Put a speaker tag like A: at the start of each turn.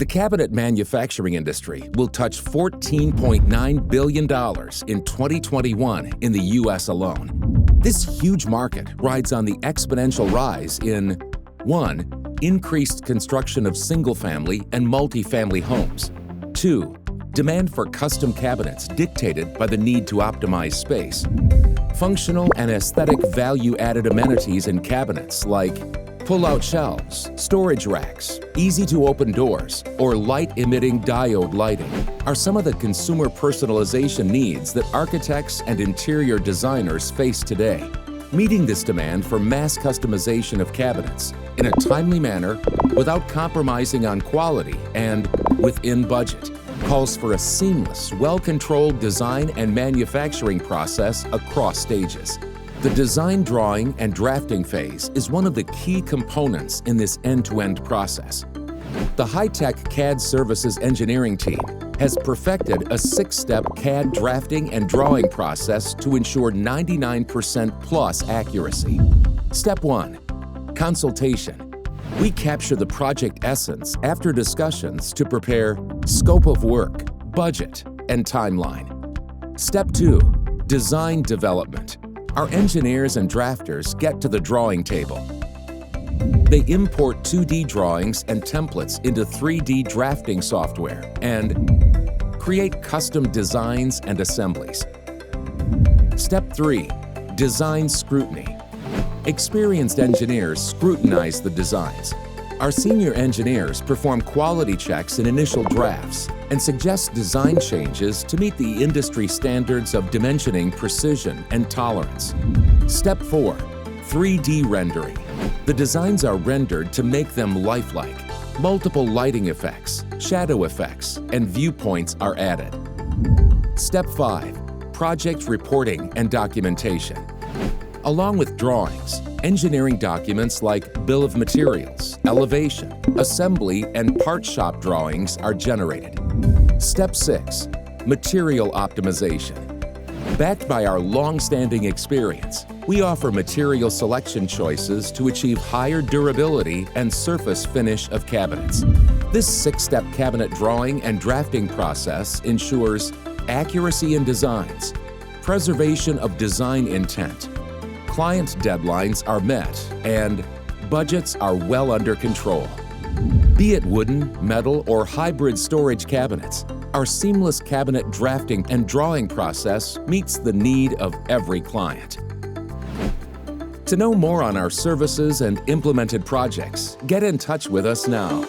A: The cabinet manufacturing industry will touch $14.9 billion in 2021 in the U.S. alone. This huge market rides on the exponential rise in 1. Increased construction of single-family and multi-family homes. 2. Demand for custom cabinets dictated by the need to optimize space. Functional and aesthetic value-added amenities in cabinets like pull-out shelves, storage racks, easy-to-open doors, or light-emitting diode lighting are some of the consumer personalization needs that architects and interior designers face today. Meeting this demand for mass customization of cabinets in a timely manner without compromising on quality and within budget calls for a seamless, well-controlled design and manufacturing process across stages. The design, drawing, and drafting phase is one of the key components in this end-to-end process. The Hitech CAD Services engineering team has perfected a 6-step CAD drafting and drawing process to ensure 99% plus accuracy. Step 1. Consultation. We capture the project essence after discussions to prepare scope of work, budget, and timeline. Step 2. Design development. Our engineers and drafters get to the drawing table. They import 2D drawings and templates into 3D drafting software and create custom designs and assemblies. Step 3. Design scrutiny. Experienced engineers scrutinize the designs. Our senior engineers perform quality checks in initial drafts and suggest design changes to meet the industry standards of dimensioning precision and tolerance. Step 4. 3D rendering. The designs are rendered to make them lifelike. Multiple lighting effects, shadow effects, and viewpoints are added. Step 5. Project reporting and documentation. Along with drawings, engineering documents like bill of materials, elevation, assembly, and part shop drawings are generated. Step 6. Material optimization. Backed by our long-standing experience, we offer material selection choices to achieve higher durability and surface finish of cabinets. This 6-step cabinet drawing and drafting process ensures accuracy in designs, preservation of design intent, client deadlines are met, and budgets are well under control. Be it wooden, metal, or hybrid storage cabinets, our seamless cabinet drafting and drawing process meets the need of every client. To know more on our services and implemented projects, get in touch with us now.